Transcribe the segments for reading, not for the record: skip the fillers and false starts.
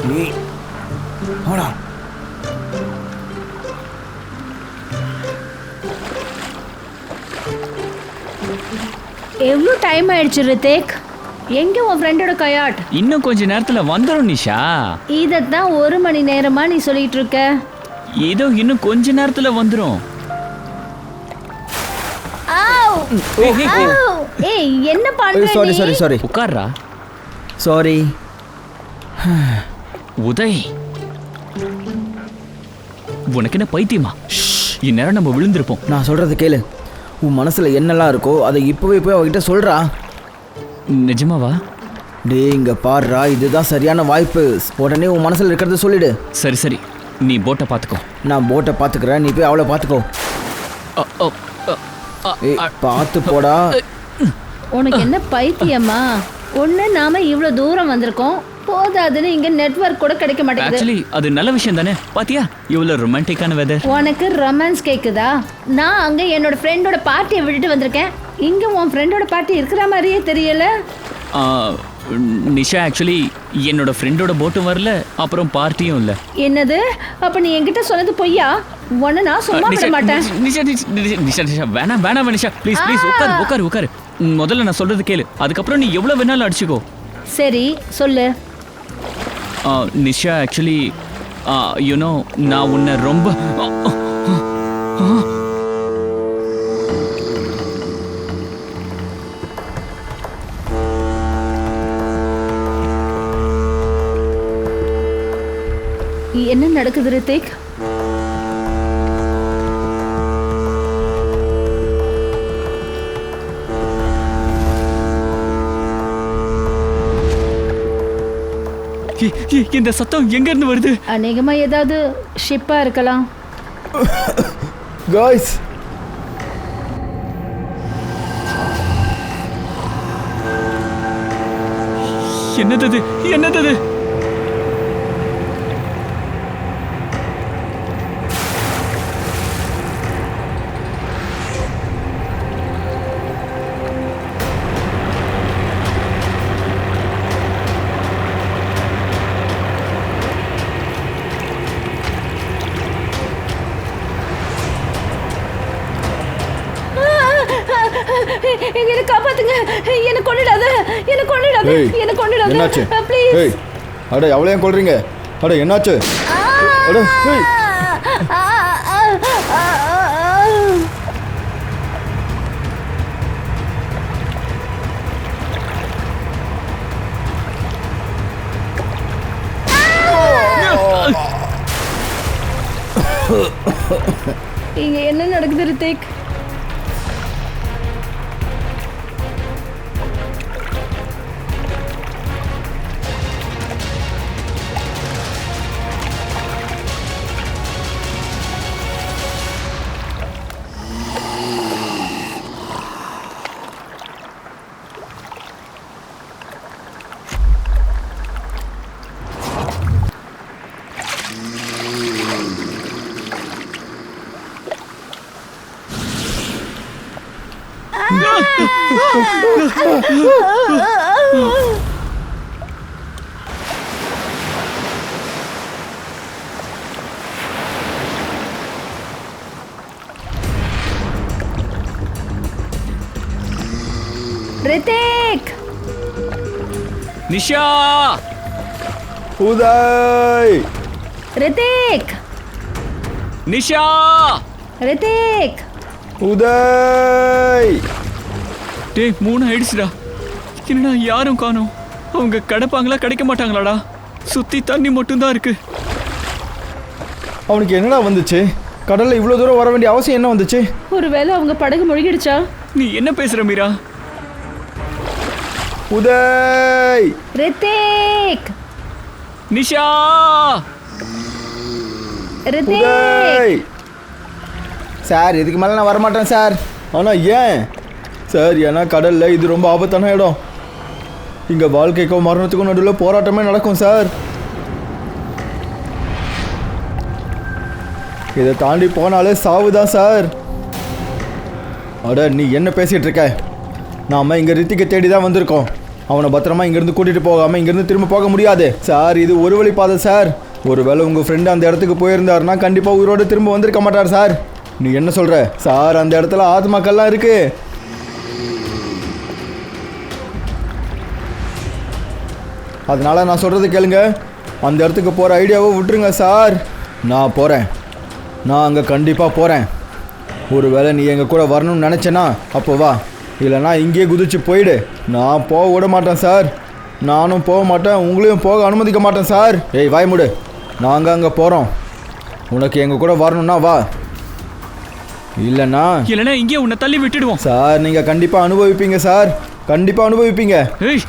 நீ ஆடா. எவ்வளோ டைம் ஆயிடுச்சு ரித்திக்? எங்க உன் ஃப்ரெண்டோட கயாட்? இன்னும் கொஞ்ச நேரத்துல வந்துடும் நிஷா. இதத்தான் 1 மணி நேரமா நீ சொல்லிட்டு இருக்க. ஏதோ இன்னும் கொஞ்ச நேரத்துல வந்துடும். ஏய் என்ன பண்ற நீ? Sorry sorry sorry. உட்கார்றா. சாரி. உதய், உனக்கு என்ன பைத்தியமா? இந்நேரம் நம்ம விழுந்திருப்போம். நான் சொல்றது கேளு. உன் மனசுல என்னெல்லாம் இருக்கோ அதை இப்பவே போய் அவகிட்ட சொல்றா. நிஜமாவா? டேய் இங்க பாருடா, இதுதான் சரியான வாய்ப்பு. உடனே உன் மனசுல இருக்கிறத சொல்லிடு. சரி சரி, நீ போட்டை பார்த்துக்கோ. நான் போட்டை பார்த்துக்கிறேன், நீ போய் அவளை பார்த்துக்கோ. பார்த்து போடா. உனக்கு என்ன பைத்தியமா? ஒண்ணு நாம இவ்வளவு தூரம் வந்திருக்கோம், போதாதுன்னு இங்க நெட்வொர்க் கூட கிடைக்க மாட்டேங்குது. ஆக்சுவலி அது நல்ல விஷயம் தானே. பாத்தியா இவ்வளவு ரொமான்டிக்கான வெதர். உனக்கு ரொமான்ஸ் கேக்குதா? நான் அங்க என்னோட ஃப்ரெண்டோட பார்ட்டியை விட்டுட்டு வந்திருக்கேன். இங்க உன் ஃப்ரெண்டோட பார்ட்டி இருக்கிற மாதிரியே தெரியல. நிஷா, ஆக்சுவலி என்னோட ஃப்ரெண்டோட போட்டும் வரல, அப்புறம் பார்ட்டியும் இல்லை. என்னது? அப்ப நீ என்கிட்ட சொன்னது பொய்யா? உன்னை நான் சும்மா விட மாட்டேன். நிஷா நிஷா நிஷா வேணாம் வேணாம் நிஷா, ப்ளீஸ் ப்ளீஸ் உட்காரு உட்காரு உட்காரு. முதல்ல நான் சொல்றது கேளு, அதுக்கப்புறம் நீ எவ்வளவு வேணாலும் அடிச்சுக்கோ. சரி சொல்லு. நிஷா, ஆக்சுவலி யூனோ நான் உன்னை ரொம்ப என்ன நடக்குது ரித்திக்? இந்த சத்தம் எங்க இருந்து வருது? அநேகமா ஏதாவது ஷிப்பா இருக்கலாம். காய்ஸ், என்னது என்னது? என்ன காப்பாத்துங்க, என்ன கொன்னுடாத, என்ன கொன்னுடாத, என்ன கொன்னுடாத. என்னாச்சு? ப்ளீஸ். ஏய், அட அவளை ஏன் கொல்றீங்க? அட என்னாச்சு? அட ஏய். இங்க என்ன நடக்குது ரித்திக்? ரித்திக்! நிஷா! உதய்! ரித்திக்! நிஷா! ரித்திக்! உதய்! டேய் 3 ஆயிடுச்சுடா. என்னடா யாரும் காணோம். அவங்க கிடைப்பாங்களா கிடைக்க மாட்டாங்களாடா? சுத்தி தண்ணி மட்டும்தான் இருக்கு. அவனுக்கு என்னடா வந்துச்சு? கடல்ல இவ்வளவு தூரம் வர வேண்டிய அவசியம் என்ன வந்துச்சு? ஒருவேளை அவங்க படகு முழுகிடுச்சா? நீ என்ன பேசுற மீரா? உதய்! ரித்திக்! நிஷா! ரித்திக்! உதய்! சார், இதுக்கு மேலே நான் வரமாட்டேன் சார். ஆனால் ஏன் சார்? ஏன்னா கடலில் இது ரொம்ப ஆபத்தான இடம். இங்கே வாழ்க்கைக்கும் மரணத்துக்கும் நடுவில் போராட்டமே நடக்கும் சார். இதை தாண்டி போனாலே சாவுதான் சார். அட, நீ என்ன பேசிகிட்டு இருக்க? நாம் இங்கே ரித்திக்கை தேடி தான் வந்திருக்கோம். அவனை பத்திரமா இங்கேருந்து கூட்டிகிட்டு போகாமல் இங்கேருந்து திரும்ப போக முடியாது சார். இது ஒரு வழி பாதை சார். ஒருவேளை உங்கள் ஃப்ரெண்டு அந்த இடத்துக்கு போயிருந்தாருன்னா கண்டிப்பாக உயிரோடு திரும்ப வந்திருக்க மாட்டார் சார். நீ என்ன சொல்கிற சார்? அந்த இடத்துல ஆத்மாக்கள்லாம் இருக்கு. அதனால நான் சொல்கிறது கேளுங்க, அந்த இடத்துக்கு போகிற ஐடியாவை விட்டுருங்க சார். நான் போகிறேன், நான் அங்கே கண்டிப்பாக போகிறேன். ஒருவேளை நீ எங்கள் கூட வரணும்னு நினச்சேன்னா அப்போ வா, இல்லைனா இங்கேயே குதிச்சு போயிடு. நான் போக விட மாட்டேன் சார். நானும் போக மாட்டேன், உங்களையும் போக அனுமதிக்க மாட்டேன் சார். ஏய் வாய் மூடு, நாங்கள் அங்கே போகிறோம். உனக்கு எங்கள் கூட வரணும்னா வா, இல்லைன்னா இங்கே உன்னை தள்ளி விட்டுடுவோம் சார். நீங்கள் கண்டிப்பாக அனுபவிப்பீங்க சார், கண்டிப்பாக அனுபவிப்பீங்க. ஏய்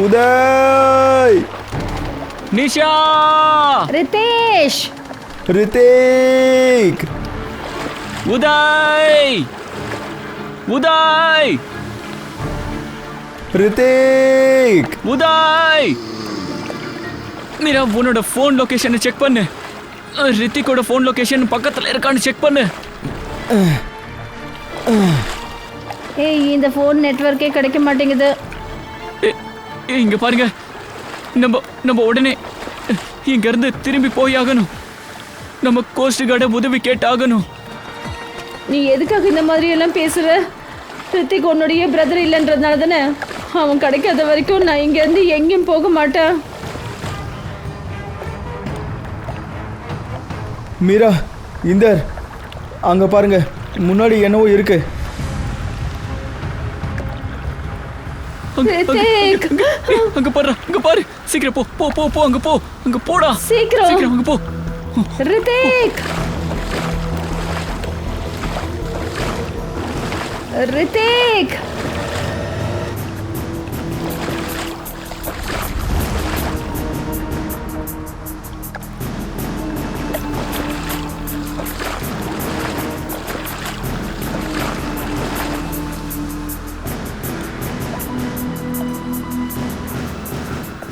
உதய், நிஷா, ரிதேஷ், ரித்திக், உதய், உதய், ரித்திக், உதய். மீரா உன்னோட ஃபோன் லொகேஷனை செக் பண்ணு. ரித்திக்கோட ஃபோன் லொகேஷன் பக்கத்தில் இருக்கான்னு செக் பண்ணு. ஏய் இந்த ஃபோன் நெட்வொர்க்கே கிடைக்க மாட்டேங்குது. இங்க பாருங்க, நம்ம உடனே இங்க இருந்து திரும்பி போய் ஆகணும். நம்ம கோஸ்ட் கார்டை உதவி கேட்டாகணும். நீ எதுக்காக இந்த மாதிரி எல்லாம் பேசுற? ரித்திக் உன்னுடைய பிரதர் இல்லைன்றதுனால தானே. அவன் கிடைக்காத வரைக்கும் நான் இங்க இருந்து எங்கேயும் போக மாட்டேன். மீரா, இந்தர், அங்கே பாருங்க, முன்னாடி என்னவோ இருக்கு. ரித்திக், அங்க பாரு, அங்க பாரு, சீக்கிரம் போ போ போ போ, அங்க போ, அங்க போடா, சீக்கிரம் அங்க போ. ரித்திக், ரித்திக்,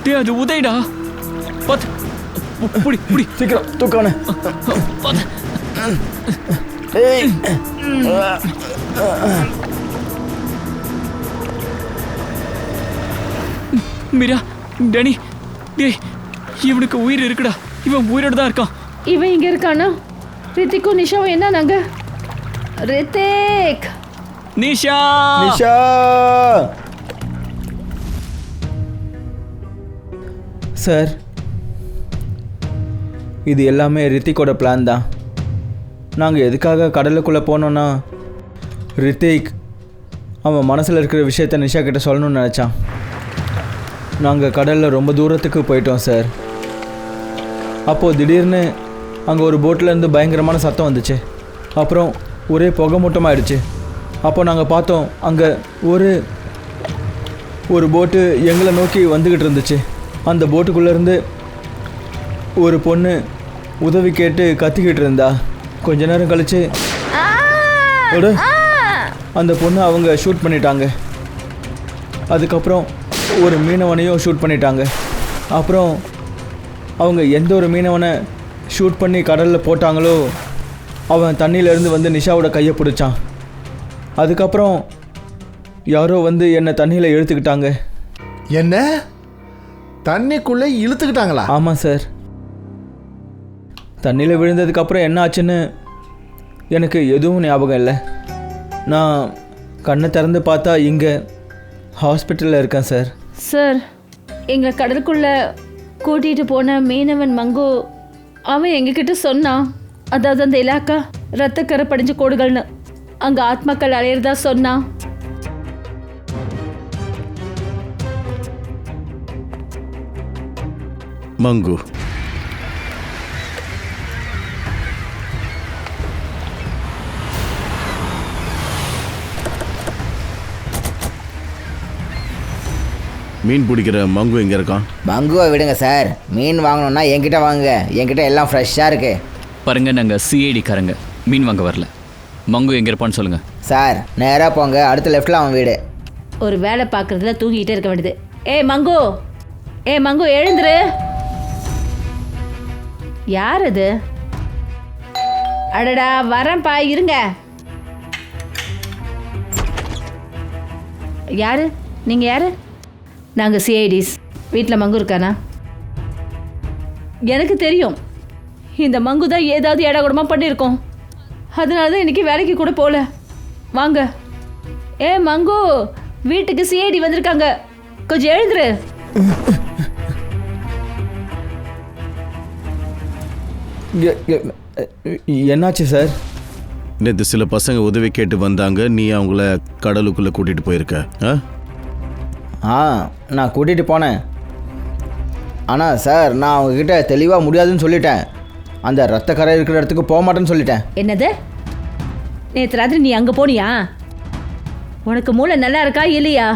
டேய் அது உதய்டா. பாத்து, புடி புடி, சீக்கிரம் தூக்கானு. பாத்து. மீரா, டேனி, டேய் இவனுக்கு உயிர் இருக்குடா. இவன் உயிரோட தான் இருக்கான். இவன் இங்க இருக்கானா? ரித்திக்கும் நிஷாவும் என்ன நாங்க? ரித்திக், நிஷா, நிஷா, சார், இது எல்லாமே ரித்திக்கோட பிளான் தான். நாங்கள் எதுக்காக கடலுக்குள்ளே போனோன்னா, ரித்திக் அவன் மனசில் இருக்கிற விஷயத்த நிஷா கிட்ட சொல்லணும்னு நினச்சான். நாங்கள் கடலில் ரொம்ப தூரத்துக்கு போயிட்டோம் சார். அப்போது திடீர்னு அங்கே ஒரு போட்டிலேருந்து பயங்கரமான சத்தம் வந்துச்சு. அப்புறம் ஒரே புகை மூட்டமாகிடுச்சு. அப்போ நாங்கள் பார்த்தோம், அங்கே ஒரு போட்டு எங்களை நோக்கி வந்துக்கிட்டு இருந்துச்சு. அந்த போட்டுக்குள்ளேருந்து ஒரு பொண்ணு உதவி கேட்டு கத்திக்கிட்டு இருந்தா. கொஞ்ச நேரம் கழிச்சு அந்த பொண்ணு அவங்க ஷூட் பண்ணிட்டாங்க. அதுக்கப்புறம் ஒரு மீனவனையும் ஷூட் பண்ணிட்டாங்க. அப்புறம் அவங்க எந்த ஒரு மீனவனை ஷூட் பண்ணி கடலில் போட்டாங்களோ அவன் தண்ணியிலேருந்து வந்து நிஷாவோட கையை பிடிச்சான். அதுக்கப்புறம் யாரோ வந்து என்னை தண்ணியில் இழுத்துக்கிட்டாங்க. என்ன தண்ணிக்குள்ளே இழுத்துக்கிட்டாங்களா? ஆமாம் சார். தண்ணியில் விழுந்ததுக்கப்புறம் என்ன ஆச்சுன்னு எனக்கு எதுவும் ஞாபகம் இல்லை. நான் கண்ணை திறந்து பார்த்தா இங்கே ஹாஸ்பிட்டலில் இருக்கேன் சார். சார், எங்களை கடலுக்குள்ள கூட்டிகிட்டு போன மீனவன் மங்கு அவன் எங்ககிட்ட சொன்னான். அதாவது அந்த இலாக்கா ரத்தக்கரை படிஞ்ச கோடுகள்னு அங்கே ஆத்மாக்கள் அலையிறதா சொன்னான். மங்கு, மீன் பிடிக்கிற மங்கு எங்கே இருக்கான்? மங்குவை விடுங்க சார். மீன் வாங்கணும்னா என்கிட்ட வாங்குங்க, என்கிட்ட எல்லாம் ஃப்ரெஷ்ஷாக இருக்கு. பாருங்க, நாங்கள் சிஐடிக்காரங்க, மீன் வாங்க வரல. மங்கு எங்கே இருப்பான்னு சொல்லுங்க சார். நேராக போங்க, அடுத்த லெஃப்டில் அவன் வீடு. ஒரு வேலை பார்க்குறதுல தூங்கிட்டே இருக்க வேண்டியது. ஏ மங்கு, எழுந்துரு. யார் அது? அடடா வரேன்ப்பா இருங்க. யாரு நீங்க? யாரு? நாங்க சிஐடிஸ். வீட்டில் மங்கு இருக்கானா? எனக்கு தெரியும், இந்த மங்கு தான் ஏதாவது இடகுடமா பண்ணியிருக்கோம். அதனால தான் இன்னைக்கு வேலைக்கு கூட போகல. வாங்க. ஏ மங்கு, வீட்டுக்கு சிஐடி வந்திருக்காங்க, கொஞ்சம் எழுதுரு. என்னாச்சு சார்? நேற்று சில பசங்க உதவி கேட்டு வந்தாங்க, நீ அவங்கள கடலுக்குள்ளே கூட்டிகிட்டு போயிருக்க. நான் கூட்டிகிட்டு போனேன். ஆனால் சார், நான் அவங்கக்கிட்ட தெளிவாக முடியாதுன்னு சொல்லிட்டேன். அந்த ரத்த கரை இருக்கிற இடத்துக்கு போக மாட்டேன்னு சொல்லிட்டேன். என்னது? நேற்று ராத்திரி நீ அங்கே போனியா? உனக்கு மூளை நல்லா இருக்கா இல்லையா?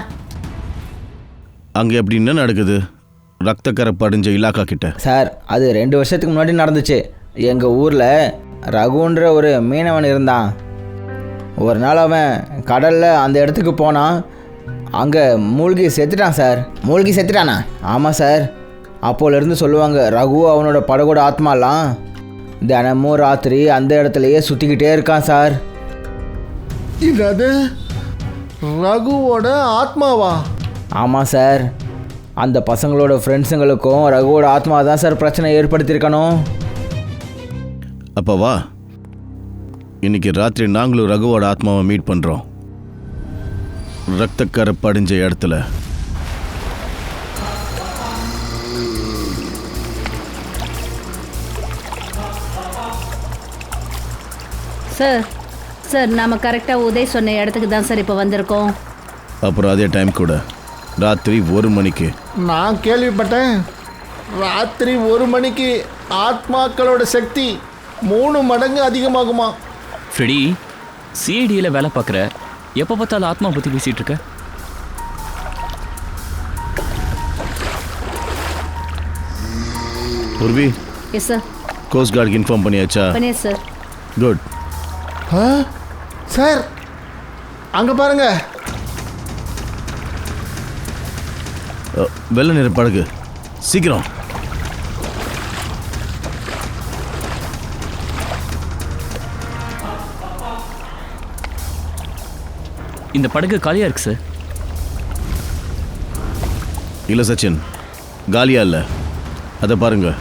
அங்கே எப்படி என்ன நடக்குது? ரத்தக்கரை படிஞ்ச இலாக்கா கிட்ட. சார், அது 2 வருஷத்துக்கு முன்னாடி நடந்துச்சு. எங்கள் ஊரில் ரகுன்ற ஒரு மீனவன் இருந்தான். ஒரு நாள் அவன் கடலில் அந்த இடத்துக்கு போனான். அங்கே மூழ்கி செத்துட்டான் சார். மூழ்கி செத்துட்டானா? ஆமாம் சார். அப்போலேருந்து சொல்லுவாங்க, ரகு அவனோட படகோட ஆத்மாலாம் தினமும் ராத்திரி அந்த இடத்துலையே சுற்றிக்கிட்டே இருக்கான் சார். இது ரகுவோட ஆத்மாவா? ஆமாம் சார். அந்த பசங்களோட ஃப்ரெண்ட்ஸுங்களுக்கும் ரகுவோட ஆத்மா தான் சார் பிரச்சனை ஏற்படுத்தியிருக்கணும். அப்போ வா, இன்னைக்கு ராத்திரி நாங்களும் ரகுவோட ஆத்மாவை மீட் பண்ணுறோம், ரத்தக்கரை படிஞ்ச இடத்துல. சார் சார், நாம் கரெக்டாக உதய் சொன்ன இடத்துக்கு தான் சார் இப்போ வந்திருக்கோம். அப்புறம் அதே டைம் கூட ராத்திரி 1 மணிக்கு. நான் கேள்விப்பட்டேன், ராத்திரி 1 மணிக்கு ஆத்மாக்களோட சக்தி 3 மடங்கு அதிகமாகுமா? ஃப்ரெடி, சிஐடியில் வேலை பார்க்குற, எப்போ பார்த்தாலும் ஆத்மா பற்றி பேசிகிட்டு இருக்க. Purvi, yes sir. கோஸ்ட் கார்டுக்கு இன்ஃபார்ம் பண்ணியாச்சா? பண்ணியா சார். குட். சார், அங்கே பாருங்க. வெள்ளை நிற படகு, சீக்கிரம். இந்த படகு காலியாக இருக்கு சார். இல்லை சச்சின், காலியா இல்லை. அதை பாருங்க,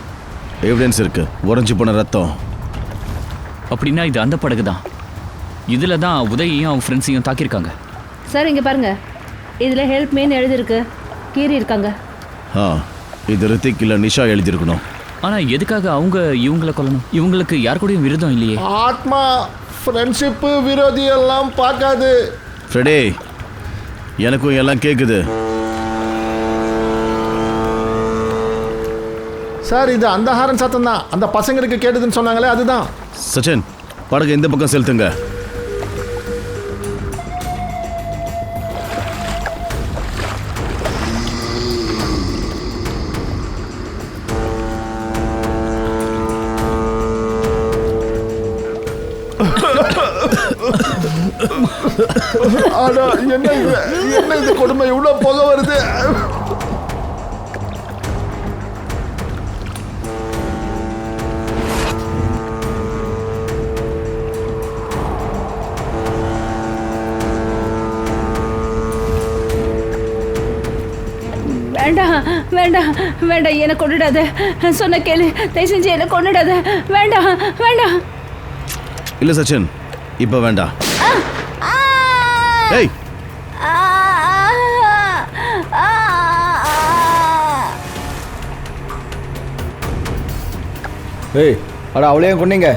எவிடன்ஸ் இருக்கு, உறைஞ்சி போன ரத்தம். அப்படின்னா இது அந்த படகு தான். இதில் தான் உதயையும் அவங்க ஃப்ரெண்ட்ஸையும் தாக்கியிருக்காங்க. சார் இங்கே பாருங்க, இதில் ஹெல்ப் மீன் எழுதிருக்கு, கீறி இருக்காங்க. இது ரித்திக் இல்லை நிஷா எழுதியிருக்கணும். ஆனால் எதுக்காக அவங்க இவங்களை கொல்லணும்? இவங்களுக்கு யார் கூடயும் விரோதம் இல்லையே. ஆத்மா ஃப்ரெண்ட்ஷிப்பு விரோதி எல்லாம் பார்க்காது. ஃப்ரெடே, எனக்கும் எல்லாம் கேட்குது. சார், இது அந்த ஹாரன் சத்தம் தான், அந்த பசங்களுக்கு கேட்டதுன்னு சொன்னாங்களே, அதுதான். சச்சின், படகு இந்த பக்கம் செலுத்துங்க. ஆனா என்ன இது கொடுமை, இவ்வளோ புகை வருது. வேண்டாம் வேண்டாம் வேண்டாம், என்னை கொண்டுடாத. சொன்ன கேளு, தயவு செஞ்சு என்னை கொண்டுடாத. வேண்டாம் வேண்டாம். இல்லை சச்சின், இப்போ வேண்டாம். ஏய், ஏய், அட அவளையும் கொண்டீங்க.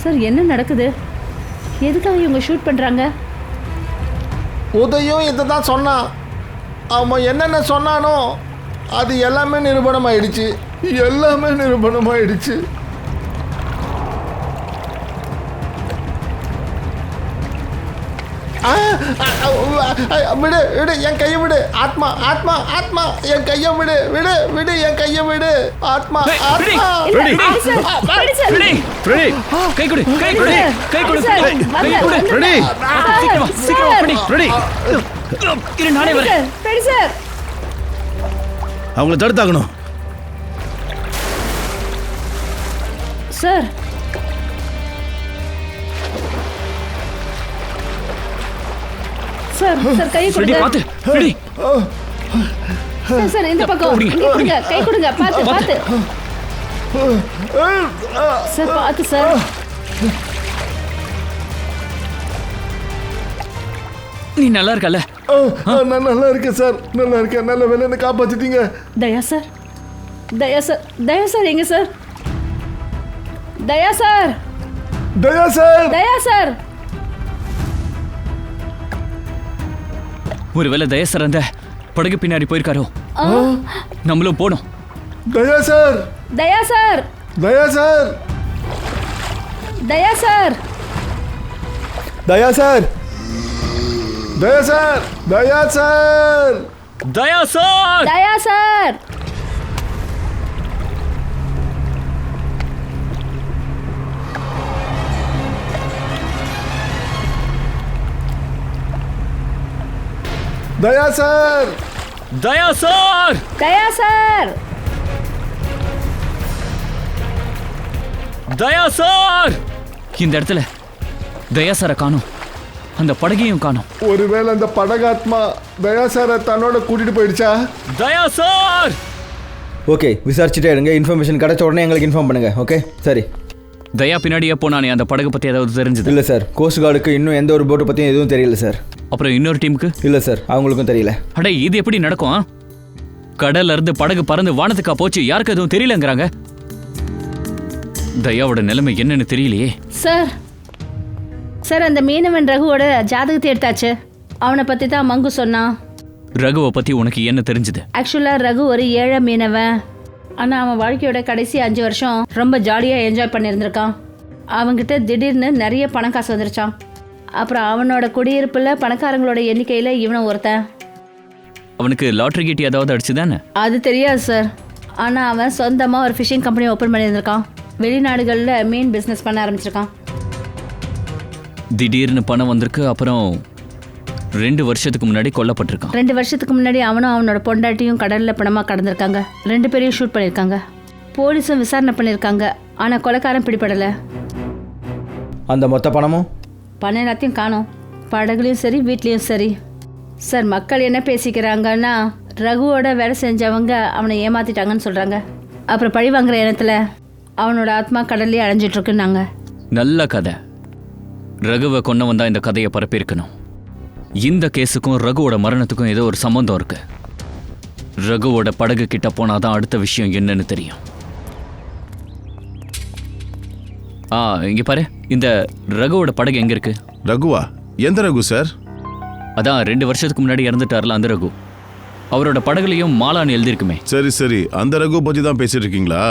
சார் என்ன நடக்குது? எதுக்காக இவங்க ஷூட் பண்ணுறாங்க? உதயும் இதை தான் சொன்னான். அவன் என்னென்ன சொன்னானோ அது எல்லாமே நிரூபணமாயிடுச்சு. எல்லாமே நிரூபணமாயிடுச்சு. விடு விடு என் கையை விடு. ஆத்மா ஆத்மா ஆத்மா என் கையை விடு. விடு விடு என் கையை விடு. ஆத்மா ஃப்ரெடி, ஆத்மா. Freddy, Freddy sir, Freddy sir. Freddy, Freddy, கை கொடு, கை கொடு, கை கொடு, சார், கை வாங்க, கொடு. வாங்க. ஃப்ரெடி சீக்கிரம் வா, சீக்கிரம் வா, ஃப்ரெடி. ஃப்ரெடி இரு, நானே வரேன். Sir, Freddy sir. அவங்கள தடுத்தாகணும். சார் சார், சார் கை ஃப்ரெடி, கொடுங்க. பாத்து, ஃப்ரெடி. சார், சார் இந்த பக்கம் கொடுங்க, இங்க கொடுங்க, கை கொடுங்க. பாத்து பாத்து சார், பாத்து சார். நீ நல்லா இருக்கல? நான் நல்லா இருக்கேன் சார், நல்லா இருக்கேன். நல்ல வேலை என்ன காப்பாத்திட்டீங்க. தயா சார், தயா சார், தயா சார் எங்க சார்? தயா சார், தயா சார். தயா சார். ஒருவேளை தயசர் அந்த படகு பின்னாடி போயிருக்காரோ? நம்மளும் போனோம். தயா சார். தயா சார், தயா சார். தயா சார். தயா சார். தயா சார். தயா சார். தயா சார், தயா சார். தயா சார். தயா சார், தயா சார். தயா சார். இந்த இடத்துல தயா சாரை காணோம், அந்த படகையும் காணோம். ஒருவேளை அந்த படகாத்மா தயா சாரை தன்னோட கூட்டிட்டு போயிடுச்சா? தயா சார். ஓகே, விசாரிச்சுட்டே இருங்க. இன்ஃபர்மேஷன் கிடைச்ச உடனே எங்களுக்கு இன்ஃபார்ம் பண்ணுங்கள். ஓகே, சரி. தயா பின்னாடியே போனானே, அந்த படகு பற்றி ஏதாவது தெரிஞ்சது? இல்லை சார், கோஸ்ட் கார்டுக்கு இன்னும் எந்த ஒரு போட்டை பற்றியும் எதுவும் தெரியல சார். அப்புறம் இன்னொரு டீமுக்கு? இல்லை சார், அவங்களுக்கும் தெரியல. அடே, இது எப்படி நடக்கும்? கடல்ல இருந்து படகு பறந்து வானத்துக்கா போச்சு, யாருக்கு எதுவும் தெரியலங்கிறாங்க. தயாவோட நிலைமை என்னன்னு தெரியலையே. சார், சார் அந்த மீனவன் ரகுவோட ஜாதகத்தை எடுத்தாச்சு. அவனை பற்றி தான் மங்கு சொன்னான். ரகுவை பத்தி உனக்கு என்ன தெரிஞ்சது? ஆக்சுவலாக ரகு ஒரு ஏழை மீனவன். ஆனால் அவன் வாழ்க்கையோட கடைசி 5 வருஷம் ரொம்ப ஜாலியாக என்ஜாய் பண்ணியிருந்திருக்கான். அவன்கிட்ட திடீர்னு நிறைய பணம் காசு வந்துருச்சான். அப்புறம் அவனோட குடியிருப்பில் பணக்காரங்களோட எண்ணிக்கையில் இவனும் ஒருத்தன். அவனுக்கு லாட்டரி கீட்டி ஏதாவது அடிச்சுதானே? அது தெரியாது சார். ஆனால் அவன் சொந்தமாக ஒரு ஃபிஷிங் கம்பெனி ஓப்பன் பண்ணியிருந்திருக்கான். வெளிநாடுகளில் மீன் பிஸ்னஸ் பண்ண ஆரம்பிச்சிருக்கான். திடீர்னு பணம் வந்திருக்கு. அப்புறம் 2 வருஷத்துக்கு முன்னாடி கொல்லப்பட்டிருக்கான். 2 வருஷத்துக்கு முன்னாடி அவனும் அவனோட பொண்டாட்டியும் கடலில் பணமாக கடந்திருக்காங்க. 2 பேரையும் ஷூட் பண்ணியிருக்காங்க. போலீஸும் விசாரணை பண்ணியிருக்காங்க. ஆனால் கொலைக்காரன் பிடிபடலை. அந்த மொத்த பணமும்? பணம் எல்லாத்தையும் காணோம். படகுலையும் சரி, வீட்லேயும் சரி. சார், மக்கள் என்ன பேசிக்கிறாங்கன்னா, ரகுவோட வேலை செஞ்சவங்க அவனை ஏமாத்திட்டாங்கன்னு சொல்கிறாங்க. அப்புறம் பழி வாங்குற எண்ணத்தில் அவனோட ஆத்மா கடல்லே அடைஞ்சிட்ருக்குன்னாங்க. நல்ல கதை. ரகுவை கொன்னவன் தான் இந்த கதையை பரப்பியிருக்கணும். இந்த கேஸுக்கும் ரகுவோட மரணத்துக்கும் ஏதோ ஒரு சம்பந்தம் இருக்கு. ரகுவோட படகு கிட்ட போனாதான் அடுத்த விஷயம் என்னன்னு தெரியும். இங்க பாரு, இந்த ரகுவோட படகு எங்க இருக்கு? ரகுவா? எந்த ரகு சார்? அதான் 2 வருஷத்துக்கு முன்னாடி இறந்துட்டார்ல அந்த ரகு. அவரோட படகுலையும் மாலான்னு எழுதியிருக்குமே. சரி சரி, அந்த ரகு பத்தி தான் பேசிட்டு இருக்கீங்களா?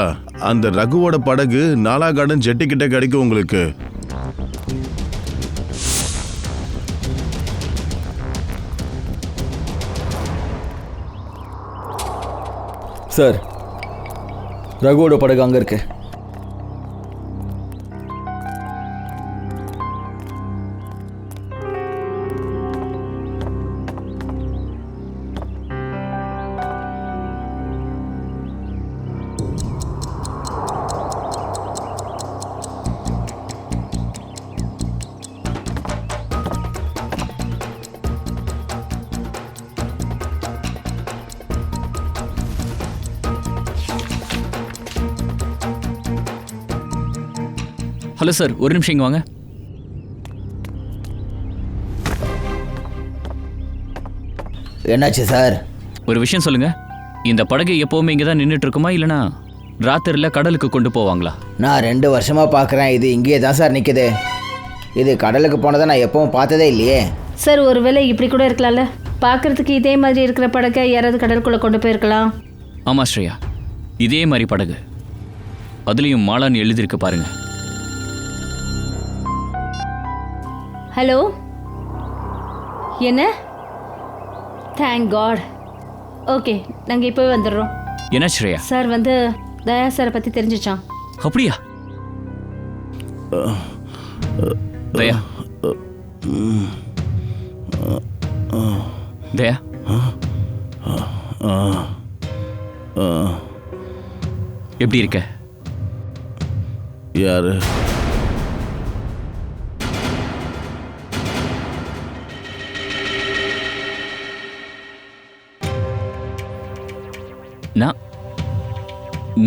அந்த ரகுவோட படகு நாலா கார்டன் ஜெட்டி கிட்ட கிடைக்கும் உங்களுக்கு. சார், ரகுவோட படகு அங்கே இருக்கு. ஹலோ சார், ஒரு நிமிஷம் இங்க வாங்க. என்னாச்சு சார்? ஒரு விஷயம் சொல்லுங்க. இந்த படகு எப்பவுமே இங்கே தான் நின்றுட்டு இருக்குமா, இல்லைனா ராத்திரியில் கடலுக்கு கொண்டு போவாங்களா? நான் 2 வருஷமாக பார்க்குறேன், இது இங்கேயே தான் சார் நிற்குது. இது கடலுக்கு போனதை நான் எப்பவும் பார்த்ததே இல்லையே. சார், ஒருவேளை இப்படி கூட இருக்கலாம்ல. பார்க்கறதுக்கு இதே மாதிரி இருக்கிற படகை யாராவது கடலுக்குள்ளே கொண்டு போயிருக்கலாம். ஆமாம் ஸ்ரேயா, இதே மாதிரி படகு. அதுலேயும் மாலான்னு எழுதியிருக்கு பாருங்க. ஹலோ என்ன? Thank God. ஓகே, நாங்கள் இப்போவே வந்துடுறோம். என்ன ஸ்ரேயா? சார் வந்து தயா சாரை பற்றி தெரிஞ்சிச்சான். அப்படியா? தயா தயா எப்படி இருக்க? யாரு?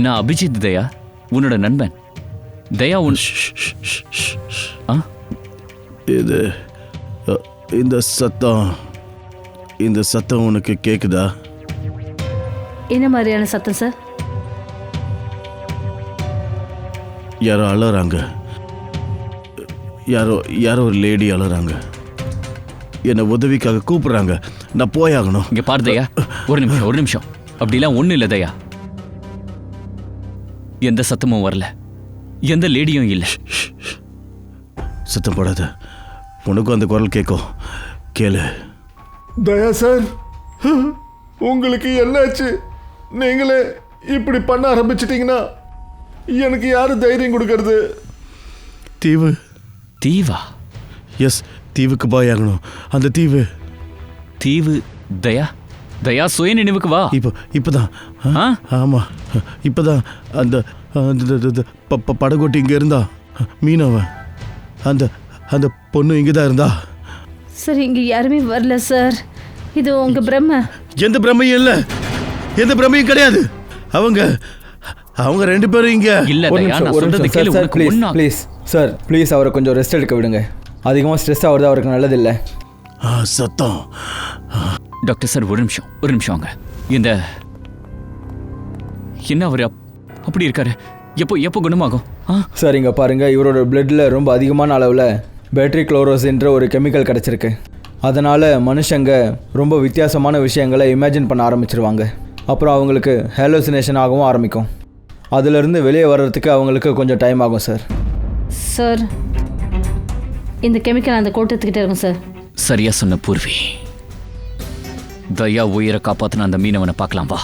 நான் அபிஜித் தயா, உன்னோட நண்பன். தயா இது இந்த சத்தம் உனக்கு கேக்குதா? என்ன மாதிரியான சத்தம் சார்? யாரோ அழறாங்க. யாரோ ஒரு லேடி அழறாங்க. என்னை உதவிக்காக கூப்பிடுறாங்க. நான் போயாகணும். இங்க பாரு தயா, ஒரு நிமிஷம். அப்படிலாம் ஒன்றும் இல்லை தயா. எந்த சத்தமும் வரல, எந்த லேடியும் இல்லை. சத்தம் போடாத, உனக்கும் அந்த குரல் கேட்கும். கேளு. தயா சார், உங்களுக்கு என்னாச்சு? நீங்களே இப்படி பண்ண ஆரம்பிச்சிட்டிங்கன்னா எனக்கு யாரு தைரியம் கொடுக்கறது? தீவா? எஸ், தீவுக்கு போயாகணும். அந்த தீவு தயா சுய நினைவுக்கு வா. இப்பதான். ஆமா, இப்பதான் அந்த படகோட்டி இங்க இருந்தா. மீனவன் அந்த பொண்ணு இங்கதான் இருந்தா. சார், இங்கே யாருமே வரல சார். இது உங்க பிரம்ம. எந்த பிரம்மையும் இல்லை, எந்த பிரம்மையும் கிடையாது. அவங்க 2 பேரும் இங்க இல்ல. தயா, நான் சொல்றது கேளு. ப்ளீஸ் சார், ப்ளீஸ் அவரை கொஞ்சம் ரெஸ்ட் எடுக்க விடுங்க. அதிகமாக ஸ்ட்ரெஸ் ஆகுறது அவருக்கு நல்லதில்லை. சத்தம். டாக்டர் சார், ஒரு நிமிஷம் வாங்க. என்ன அவர் அப்படி இருக்காரு? எப்போ குணமாகும்? சார், இங்கே பாருங்க, இவரோட பிளட்ல ரொம்ப அதிகமான அளவில் பேட்டரி குளோரோஸ்ன்ற ஒரு கெமிக்கல் கிடச்சிருக்கு. அதனால் மனுஷங்க ரொம்ப வித்தியாசமான விஷயங்களை இமேஜின் பண்ண ஆரம்பிச்சிருவாங்க. அப்புறம் அவங்களுக்கு ஹாலுசினேஷன் ஆகவும் ஆரம்பிக்கும். அதிலிருந்து வெளியே வர்றதுக்கு அவங்களுக்கு கொஞ்சம் டைம் ஆகும் சார். சார், இந்த கெமிக்கல் அந்த கோட்டத்துக்கிட்ட இருக்கும் சார். சரியா சொன்ன பூர்வி. தயா உயிரை காப்பாற்றின அந்த மீனவனை பார்க்கலாம் வா.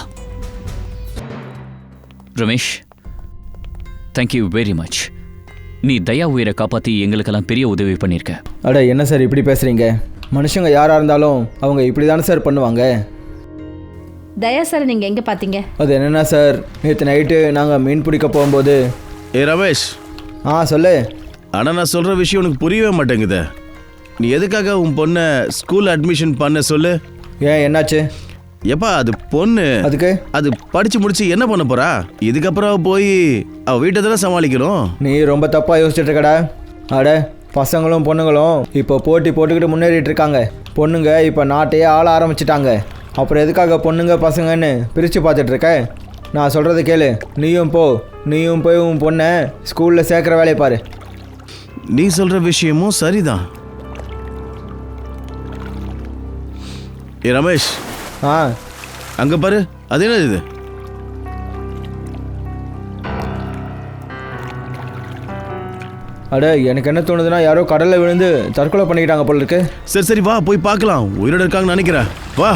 Ramesh, thank you very much. நீ தயா உயிரை காப்பாற்றி எங்களுக்கெல்லாம் பெரிய உதவி பண்ணியிருக்க. அட என்ன சார் இப்படி பேசுகிறீங்க? மனுஷங்க யாராக இருந்தாலும் அவங்க இப்படி தானே சார் பண்ணுவாங்க. தயா சார் நீங்கள் எங்கே பார்த்தீங்க? அது என்னென்னா சார், நேற்று நைட்டு நாங்கள் மீன் பிடிக்க போகும்போது. ரமேஷ். சொல்லு. ஆனால் நான் சொல்கிற விஷயம் உனக்கு புரியவே மாட்டேங்குது. நீ எதுக்காக உன் பொண்ணை ஸ்கூல் அட்மிஷன் பண்ண சொல்லு. ஏன், என்னாச்சு? எப்பா, அது பொண்ணு. அதுக்கு அது படிச்சு முடிச்சு என்ன பண்ண போறா? இதுக்கப்புறம் போய் அவ வீட்டை தானே சமாளிக்கணும். நீ ரொம்ப தப்பாக யோசிச்சுட்டு இருக்கடா. அட, பசங்களும் பொண்ணுங்களும் இப்போ போட்டி போட்டுக்கிட்டு முன்னேறிட்டு இருக்காங்க. பொண்ணுங்க இப்போ நாட்டையே ஆள ஆரம்பிச்சிட்டாங்க. அப்புறம் எதுக்காக பொண்ணுங்க பசங்கன்னு பிரித்து பார்த்துட்டு இருக்க? நான் சொல்கிறத கேளு. நீயும் போய் உன் பொண்ணை ஸ்கூலில் சேர்க்குற வேலையை பாரு. நீ சொல்கிற விஷயமும் சரிதான். ரமேஷ், அங்கே பாரு, அது என்ன இது? அட, எனக்கு என்ன தோணுதுன்னா யாரோ கடலில் விழுந்து தற்கொலை பண்ணிக்கிட்டாங்க போல இருக்கு. சரி வா, போய் பார்க்கலாம். உயிரோட இருக்காங்கன்னு நினைக்கிறேன். வா.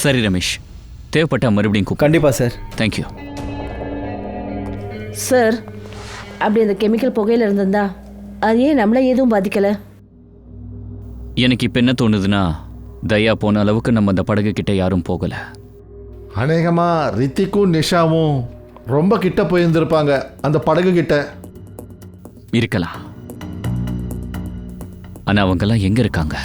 சரி ரமேஷ், தேவைப்பட்டா மறுபடியும் கண்டிப்பாக சார். Thank you sir. அப்படி அந்த கெமிக்கல் புகையில் இருந்திருந்தா அது ஏன் நம்மளை எதுவும் பாதிக்கலை? எனக்கு இப்போ என்ன தோணுதுன்னா, தயா போன அளவுக்கு நம்ம அந்த படகு கிட்ட யாரும் போகலை. அநேகமாக ரித்திக்கும் நிஷாவும் ரொம்ப கிட்ட போயிருந்திருப்பாங்க அந்த படகு கிட்ட. இருக்கலாம். ஆனா அவங்கெல்லாம் எங்க இருக்காங்க?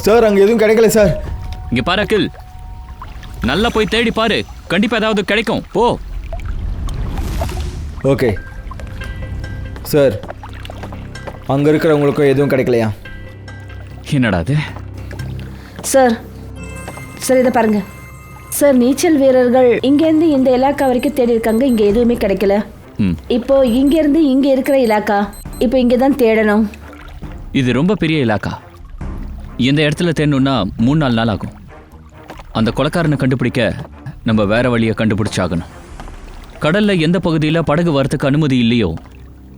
சார் அங்கே எதுவும் கிடைக்கல சார். இங்க பாரு அகில், நல்லா போய் தேடி பாரு, கண்டிப்பா ஏதாவது கிடைக்கும். போ. ஓகே சார், அங்கே இருக்கிறவங்களுக்கும் எதுவும் கிடைக்கலையா? என்னடா அது? சார் சார் இதை பாருங்க சார், நீச்சல் வீரர்கள் இங்கேருந்து இந்த இலாக்கா வரைக்கும் தேடி இருக்காங்க, இங்கே எதுவுமே கிடைக்கல. ம். இப்போ இங்கேருந்து இங்கே இருக்கிற இலாக்கா இப்போ இங்கே தான் தேடணும். இது ரொம்ப பெரிய இலாக்கா. இந்த இடத்துல தேடணும்னா 3-4 நாள் ஆகும். அந்த கொலைக்காரனை கண்டுபிடிக்க நம்ம வேற வழியை கண்டுபிடிச்சாகணும். கடல்ல எந்த பகுதியில் படகு வரத்துக்கு அனுமதி இல்லையோ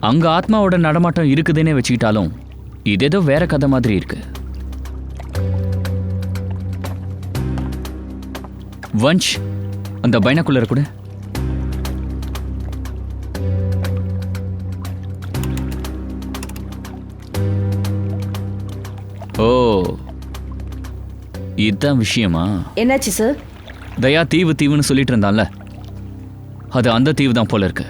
அங்க ஆத்மாவோட நடமாட்டம் இருக்குதுன்னே வச்சுக்கிட்டாலும் இது ஏதோ வேற கதை மாதிரி இருக்கு. வஞ்ச், அந்த பைனாக்குலர் கூட. ஓ, இதுதான் விஷயமா? என்னாச்சு சார்? தயா தீவுன்னு சொல்லிட்டு இருந்தான்ல, அது அந்த தீவு தான் போல இருக்கு.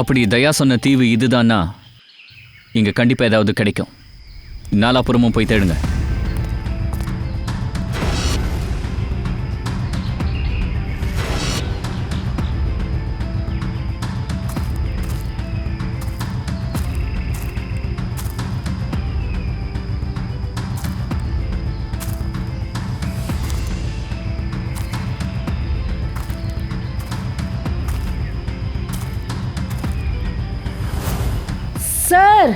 அப்படி தயா சொன்ன தீவு இதுதான்னா இங்க கண்டிப்பா ஏதாவது கிடைக்கும். நாலாபுறமும் போய் தேடுங்க. சார்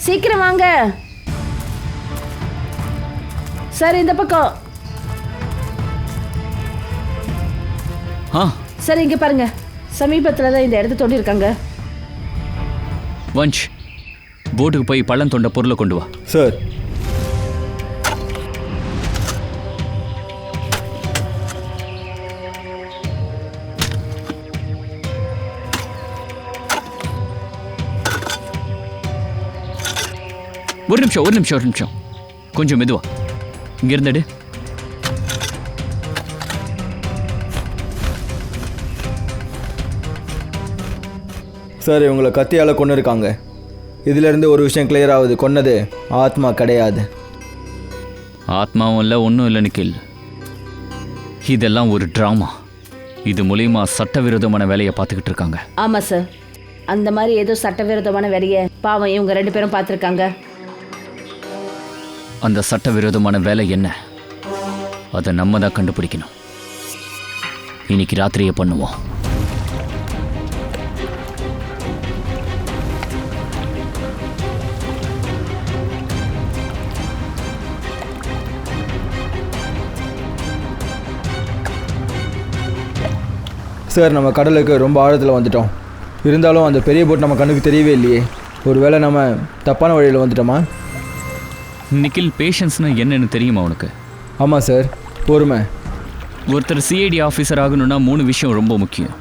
சீக்கிரம் வாங்க சார், இந்த பக்கம். ஆ, சார் இங்கே பாருங்க, சமீபத்தில் தான் இந்த இடத்த தோண்டி இருக்காங்க. வஞ்ச், போட்டுக்கு போய் பள்ளம் தொண்ட பொருளை கொண்டு வா. சார் ஒரு நிமிஷம், கொஞ்சம் மெதுவா இங்க இருந்தடு. சார் இவங்களை கத்தியால் கொண்டு இருக்காங்க. இதிலிருந்து ஒரு விஷயம் கிளியர் ஆகுது, கொன்னது ஆத்மா கிடையாது. ஆத்மாவும் இல்லை, ஒன்றும் இல்லை நிக்கில். இதெல்லாம் ஒரு ட்ராமா. இது மூலியமா சட்டவிரோதமான வேலையை பார்த்துக்கிட்டு இருக்காங்க. ஆமாம் சார், அந்த மாதிரி ஏதோ சட்டவிரோதமான வேலையை பாவம் இவங்க 2 பேரும் பார்த்துருக்காங்க. அந்த சட்டவிரோதமான வேலை என்ன, அதை நம்ம தான் கண்டுபிடிக்கணும். இன்னைக்கு ராத்திரியே பண்ணுவோம். சார் நம்ம கடலுக்கு ரொம்ப ஆழத்தில் வந்துட்டோம். இருந்தாலும் அந்த பெரிய போட் நம்ம கண்ணுக்கு தெரியவே இல்லையே. ஒருவேளை நம்ம தப்பான வழியில் வந்துட்டோமா? நிக்கில், பேஷன்ஸ்னா என்னன்னு தெரியுமா உனக்கு? ஆமாம் சார், பொறுமை. ஒருத்தர் சிஐடி ஆஃபீஸர் ஆகணும்னா 3 விஷயம் ரொம்ப முக்கியம்.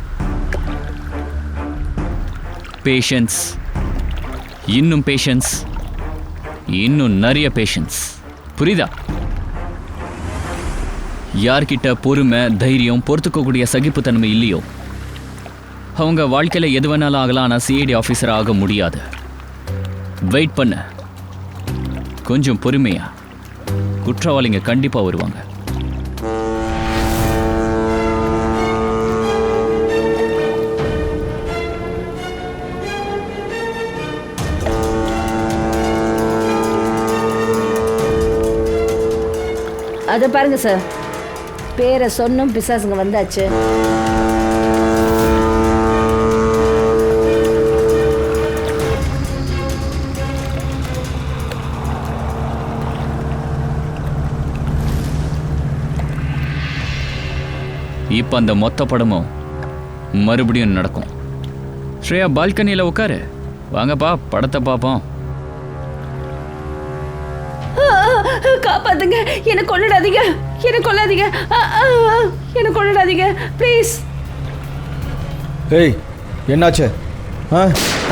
பேஷன்ஸ், இன்னும் பேஷன்ஸ், இன்னும் நிறைய பேஷன்ஸ். புரியுதா? யார்கிட்ட பொறுமை, தைரியம், பொறுத்துக்கக்கூடிய சகிப்புத்தன்மை இல்லையோ அவங்க வாழ்க்கையில் எது வேணாலும் ஆகலாம், ஆனால் சிஐடி ஆஃபீஸர் ஆக முடியாது. வெயிட் பண்ண, கொஞ்சம் பொறுமையா. குற்றவாளிங்க கண்டிப்பாக வருவாங்க. அதை பாருங்க சார், பேரை சொன்னும் பிசாசுங்க வந்தாச்சு. இப்போ அந்த மொத்த படமும் மறுபடியும் நடக்கும். ஸ்ரேயா பால்கனியில் உட்காரு. வாங்கப்பா படத்தை பார்ப்போம். காப்பாத்துங்க, என்ன கொள்ளாதீங்க, என்ன கொள்ளாதீங்க, என்ன கொள்ளாதீங்க ப்ளீஸ். ஏய் என்னாச்சு?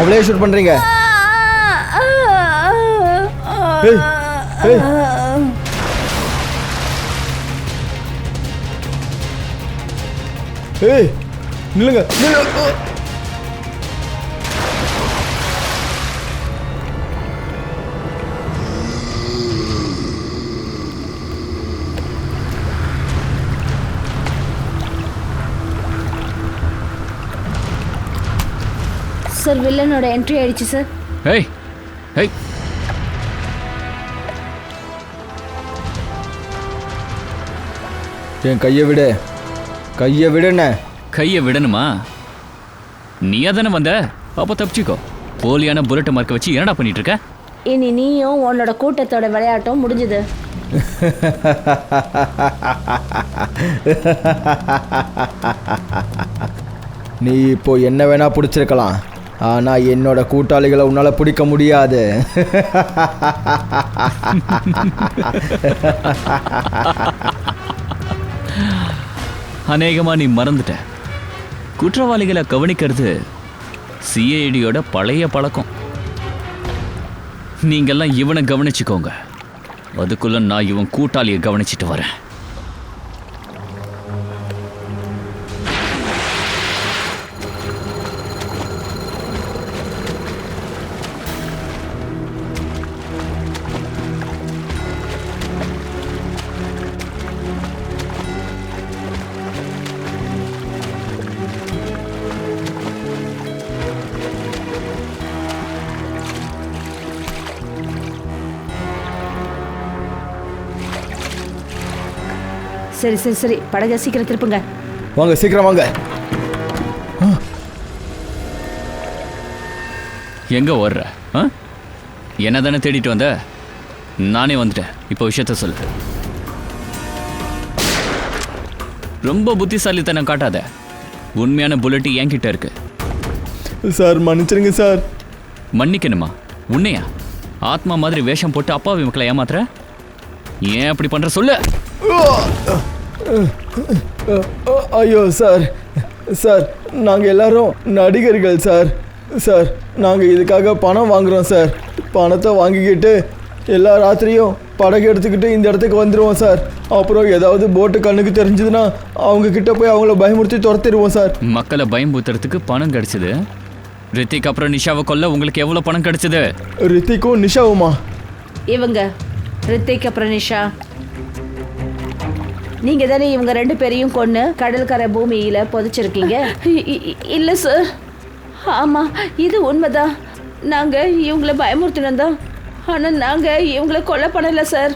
அவளே ஷூட் பண்ணுறீங்க? ஏய் ஏய் ஏய் நில்லுங்க நில்லுங்க. சார் வில்லனோட என்ட்ரி ஆயிடுச்சு சார். ஏய் ஏய் என் கையை விடு, கையை விடுண்ண. கையை விடணுமா? நீயா தானே வந்த, அப்போ தப்பிச்சிக்கோ. போலியான புல்லட் மார்க்கை வச்சு என்னடா பண்ணிட்டு இருக்க? இனி நீயும் உன்னோட கூட்டத்தோட விளையாட்டும் முடிஞ்சுது. நீ இப்போ என்ன வேணா பிடிச்சிருக்கலாம், ஆனா என்னோட கூட்டாளிகளை உன்னால பிடிக்க முடியாது. அநேகமா நீ மறந்துட்ட. குற்றவாளிகளை கவனிக்கிறது சிஐடியோட பழைய பழக்கம். நீங்கெல்லாம் இவனை கவனிச்சுக்கோங்க, அதுக்குள்ள நான் இவன் கூட்டாளியை கவனிச்சிட்டு வரேன். சரி சரி சரி, படகை சீக்கிரம் திருப்புங்க. வாங்க சீக்கிரம் வாங்க. எங்க ஓடுற? என்ன தானே தேடிட்டு வந்த? நானே வந்துட்டேன். இப்போ விஷயத்த சொல்லு. ரொம்ப புத்திசாலித்தனம் காட்டாத. உண்மையான புல்லட் என்கிட்ட இருக்கு. சார் மன்னிச்சிருங்க சார். மன்னிக்கணுமா? உன்னையா? ஆத்மா மாதிரி வேஷம் போட்டு அப்பாவி மக்களை ஏமாத்துற? ஏன் அப்படி பண்ற சொல்லு. ஐயோ சார், சார் நாங்கள் எல்லாரும் நடிகர்கள் சார். சார் நாங்கள் இதுக்காக பணம் வாங்குகிறோம் சார். பணத்தை வாங்கிக்கிட்டு எல்லா ராத்திரியும் படகு எடுத்துக்கிட்டு இந்த இடத்துக்கு வந்துடுவோம் சார். அப்புறம் ஏதாவது போட்டு கண்ணுக்கு தெரிஞ்சதுன்னா அவங்க கிட்ட போய் அவங்கள பயமுறுத்தி துரத்திடுவோம் சார். மக்களை பயம்புத்துறதுக்கு பணம் கிடைச்சது. ரித்திக் அப்புறம் நிஷாவை கொல்ல உங்களுக்கு எவ்வளோ பணம் கிடைச்சது? ரித்திக்கும் நிஷாவுமா? இவங்க ரித்திக் அப்புறம் நிஷா. நீங்க தானே இவங்க ரெண்டு பேரையும் கொன்னு கடற்கரை பூமியில புதைச்சிருக்கீங்க? இல்ல சார். ஆமா, இது உண்மைதான். நாங்க இவங்கள பயமுறுத்தினோம் தான், ஆனா நாங்க இவங்கள கொலை பண்ணல சார்.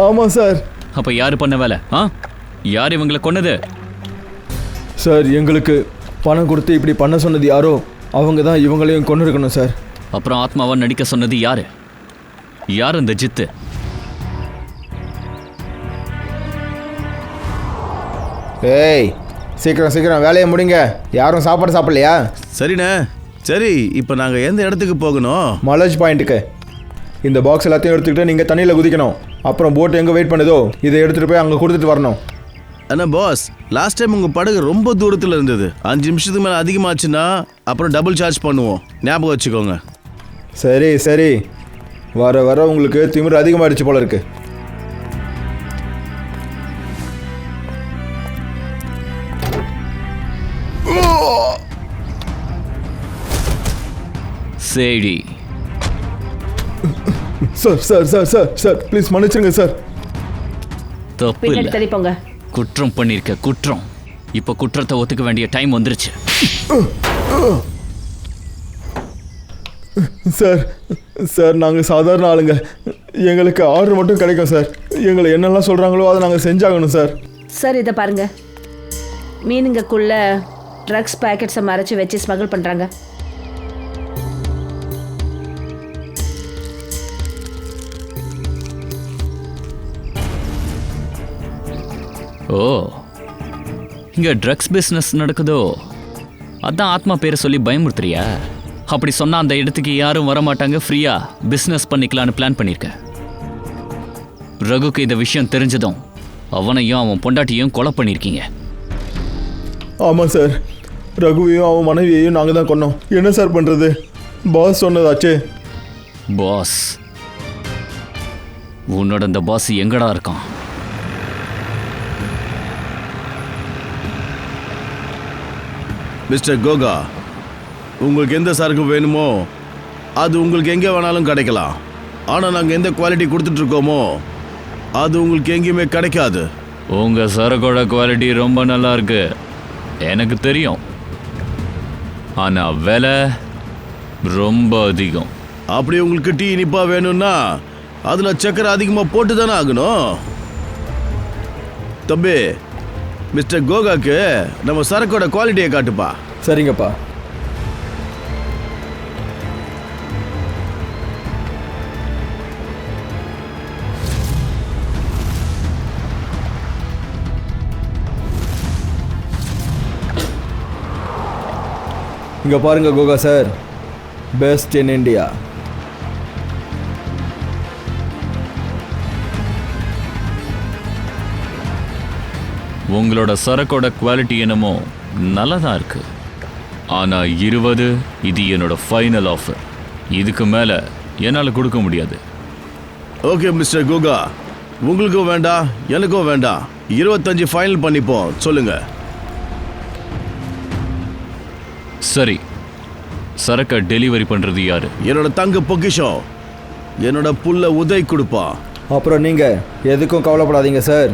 ஆமாம் சார். அப்போ யார் பண்ண வேலை? யார் இவங்களை கொன்னது? சார் எங்களுக்கு பணம் கொடுத்து இப்படி பண்ண சொன்னது யாரோ அவங்க தான் இவங்களையும் கொண்டு இருக்கணும் சார். அப்புறம் ஆத்மாவா நடிக்க சொன்னது யாரு? யார் இந்த ஜித்து? ஏய் சீக்கிரம் சீக்கிரம் வேலையை முடிங்க. யாரும் சாப்பாடு சாப்பிடலையா? சரிண்ணே. சரி, இப்போ நாங்கள் எந்த இடத்துக்கு போகணும்? மலோஜ் பாயிண்ட்டுக்கு. இந்த பாக்ஸ் எல்லாத்தையும் எடுத்துக்கிட்டு நீங்கள் தண்ணியில் குதிக்கணும். அப்புறம் போட்டு எங்கே வெயிட் பண்ணுதோ இதை எடுத்துகிட்டு போய் அங்கே கொடுத்துட்டு வரணும். ஆனால் பாஸ், லாஸ்ட் டைம் உங்கள் படகு ரொம்ப தூரத்தில் இருந்தது. 5 நிமிஷத்துக்கு மேலே அதிகமாச்சுன்னா அப்புறம் டபுள் சார்ஜ் பண்ணுவோம், ஞாபகம் வச்சுக்கோங்க. சரி சரி, வர வர உங்களுக்கு திமிரு அதிகமாகிடுச்சு போல இருக்கு. சரி sir sir sir sir sir please மன்னிச்சுங்க சார். தப்பு பின்னாடி இல்லை. தள்ளிப்போங்க. குற்றம் பண்ணிருக்க, குற்றம். இப்போ குற்றத்தை ஒத்துக்க வேண்டிய டைம் வந்துருச்சு. சார் சார் நாங்கள் சாதாரண ஆளுங்க. எங்களுக்கு ஆர்டர் மட்டும் கிடைக்கும் சார். எங்களை என்னெல்லாம் சொல்கிறாங்களோ அதை நாங்கள் செஞ்சாகணும் சார். சார் இதை பாருங்க, மீனுங்கக்குள்ள ட்ரக்ஸ் பேக்கெட்ஸை மறைச்சி வச்சு ஸ்மகிள் பண்ணுறாங்க. ஓ, இங்கே ட்ரக்ஸ் பிஸ்னஸ் நடக்குதோ அதான் ஆத்மா பேரை சொல்லி பயமுறுத்துறியா? அப்படி சொன்னால் அந்த இடத்துக்கு யாரும் வரமாட்டாங்க, ஃப்ரீயாக பிஸ்னஸ் பண்ணிக்கலான்னு பிளான் பண்ணியிருக்க. ரகுக்கு இந்த விஷயம் தெரிஞ்சதும் அவனையும் அவன் பொண்டாட்டியும் கொலை பண்ணியிருக்கீங்க. ஆமாம் சார், ரகுவையும் அவன் மனைவியையும் நாங்கள் தான் கொன்னோம். என்ன சார் பண்ணுறது? பாஸ் சொன்னதாச்சே. பாஸ்? உன்னோட இந்த பாஸ் எங்கடா இருக்கான்? மிஸ்டர் கோகா, உங்களுக்கு எந்த சரக்கு வேணுமோ அது உங்களுக்கு எங்கே வேணாலும் கிடைக்கலாம். ஆனால் நாங்கள் எந்த குவாலிட்டி கொடுத்துட்ருக்கோமோ அது உங்களுக்கு எங்கேயுமே கிடைக்காது. உங்கள் சரக்கோட குவாலிட்டி ரொம்ப நல்லா இருக்கு, எனக்கு தெரியும். ஆனால் விலை ரொம்ப அதிகம். அப்படி உங்களுக்கு டீ இனிப்பாக வேணும்னா அதில் சக்கரை அதிகமாக போட்டு தானே ஆகணும். தம்பி, மிஸ்டர் கோகாக்கு நம்ம சரக்கோட குவாலிட்டியை காட்டுப்பா. சரிங்கப்பா. இங்கே பாருங்க கோகா சார், பெஸ்ட் இன் இந்தியா. உங்களோட சரக்கோட குவாலிட்டி என்னமோ நல்லதா இருக்கு. ஆனால் 20 இது என்னோட ஃபைனல் ஆஃபர். இதுக்கு மேலே என்னால் கொடுக்க முடியாது. ஓகே மிஸ்டர் கோகா, உங்களுக்கும் வேண்டாம் எனக்கும் வேண்டாம். 25 ஃபைனல் பண்ணிப்போம், சொல்லுங்க. சரி, சரக்கை டெலிவரி பண்ணுறது யாரு? என்னோட தங்க பொக்கிஷம், என்னோட புள்ள உதய் கொடுப்பா. அப்புறம் நீங்கள் எதுக்கும் கவலைப்படாதீங்க சார்.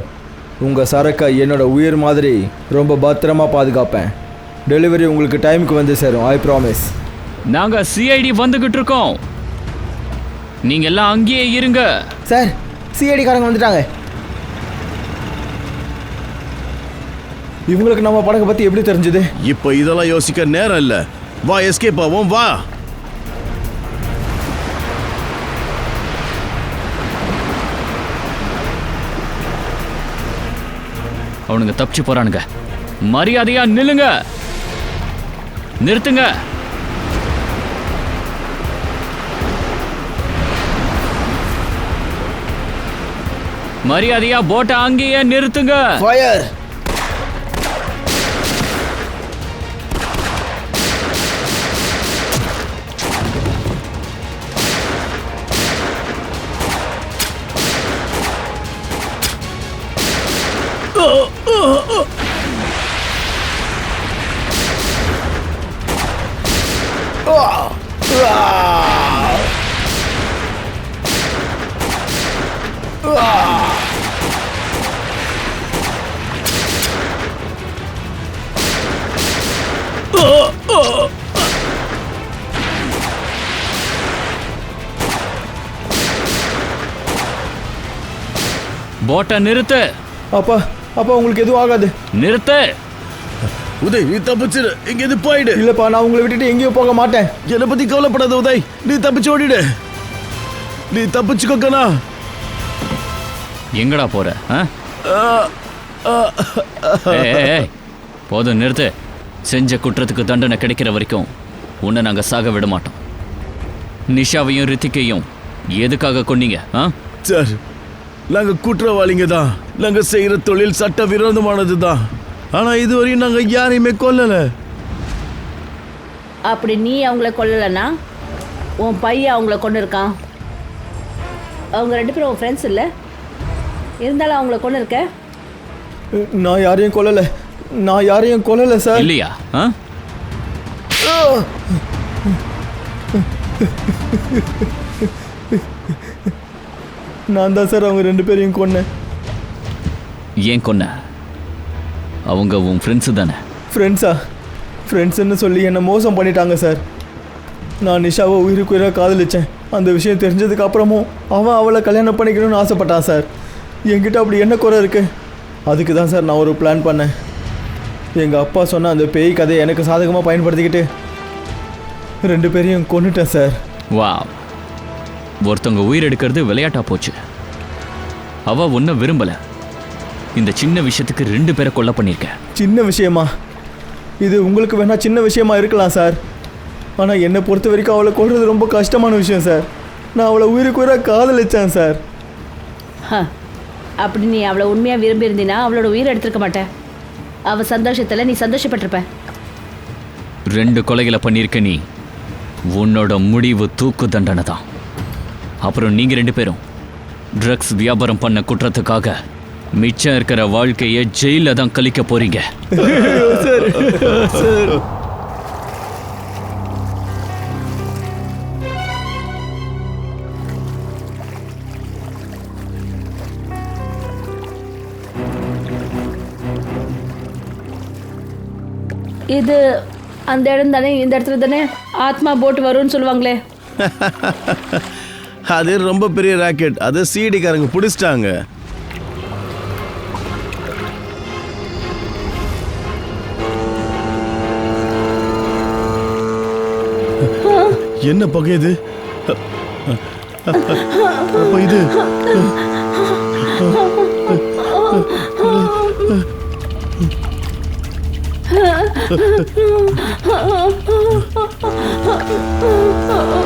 உங்கள் சரக்கை என்னோட உயிர் மாதிரி ரொம்ப பத்திரமா பாதுகாப்பேன். டெலிவரி உங்களுக்கு டைமுக்கு வந்து சேரும், ஐ ப்ராமிஸ். நாங்கள் சிஐடி வந்துக்கிட்டு இருக்கோம், நீங்கள் எல்லாம் அங்கேயே இருங்க. சார், சிஐடிக்காரங்க வந்துட்டாங்க. இவங்களுக்கு நம்ம படகை பற்றி எப்படி தெரிஞ்சுது? இப்போ இதெல்லாம் யோசிக்க நேரம் இல்லை. வா, எஸ்கேப் ஆவோம், வா. அவனுங்க தப்பிச்சு போறானுங்க. மரியாதையா நில்லுங்க, நிறுத்துங்க. மரியாதையா போட்டை அங்கேயே நிறுத்துங்க. ஃபயர்! போட்டை நிறுத்து. அப்பா அப்பா, உங்களுக்கு எதுவும் ஆகாது. நிறுத்து. உதய், நீ தப்பிச்சிரு, இங்கேருந்து போயிடு. இல்லைப்பா, நான் உங்களை விட்டுட்டு எங்கேயும் போக மாட்டேன். என்னை பத்தி கவலைப்படாத உதய், நீ தப்பிச்சு ஓடிடு. நீ தப்பிச்சுக்கோக்கண்ணா. எங்கடா போற? போதும், நிறுத்து. செஞ்ச குற்றத்துக்கு தண்டனை கிடைக்கிற வரைக்கும் உன்னை நாங்கள் சாக விட மாட்டோம். நிஷாவையும் ரித்திக்கையும் எதுக்காக கொன்னீங்க? சார், நாங்க குற்றவாளிங்க தான். நாங்க செய்யற தொழில் சட்ட விரோதமானது தான். ஆனா இதுவரையும் நாங்க யாரையுமே கொல்லல. அப்படி நீ அவங்கள கொல்லலைன்னா உன் பையன் அவங்கள கொண்டு இருக்கான். அவங்க 2 பேரும் உன் ஃப்ரெண்ட்ஸ் இல்லை, இருந்தாலும் அவங்கள கொண்டு இருக்க. நான் யாரையும் கொல்லலை, நான் யாரையும் கொல்லலை சார். இல்லையா? நான் தான் சார் அவங்க 2 பேரையும் கொன்னேன். ஏன் கொன்ன? அவங்க உன் ஃப்ரெண்ட்ஸு தானே? ஃப்ரெண்ட்ஸா? ஃப்ரெண்ட்ஸுன்னு சொல்லி என்னை மோசம் பண்ணிட்டாங்க சார். நான் நிஷாவை உயிருக்குயிராக காதலிச்சேன். அந்த விஷயம் தெரிஞ்சதுக்கு அப்புறமும் அவன் அவளை கல்யாணம் பண்ணிக்கணும்னு ஆசைப்பட்டான் சார். என்கிட்ட அப்படி என்ன குறை இருக்குது? அதுக்கு தான் சார் நான் ஒரு பிளான் பண்ணேன். எங்கள் அப்பா சொன்ன அந்த பேய் கதையை எனக்கு சாதகமாக பயன்படுத்திக்கிட்டு 2 பேரையும் கொன்னுட்டேன் சார். வா, ஒருத்தவங்க உயிர் எடுக்கிறது விளையாட்டா போச்சு. அவ ஒன்றும் விரும்பலை. இந்த சின்ன விஷயத்துக்கு 2 பேரை கொலை பண்ணியிருக்க. சின்ன விஷயமா? இது உங்களுக்கு வேணா சின்ன விஷயமா இருக்கலாம் சார். ஆனால் என்னை பொறுத்த வரைக்கும் அவளை கொல்றது ரொம்ப கஷ்டமான விஷயம் சார். நான் அவளை உயிருக்கு உயிராக காதலிச்சேன் சார். அப்படி நீ அவளை உண்மையாக விரும்பி இருந்தினா அவளோட உயிரை எடுத்துருக்க மாட்டேன். அவள் சந்தோஷத்தில் நீ சந்தோஷப்பட்டிருப்ப. 2 கொலைகளை பண்ணியிருக்க நீ. உன்னோட முடிவு தூக்கு தண்டனை தான். அப்புறம் நீங்கள் 2 பேரும் ட்ரக்ஸ் வியாபாரம் பண்ண குற்றத்துக்காக மிச்சம் இருக்கிற வாழ்க்கையை ஜெயிலில் தான் கழிக்க போறீங்க. இது அந்த இடம் தானே? இந்த இடத்துல தானே ஆத்மா போட் வரும்னு சொல்லுவாங்களே. அது ரொம்ப பெரிய ராக்கெட். அதை சிடிக்காரங்க பிடிச்சிட்டாங்க. என்ன பகையுது? அப்ப இது Oh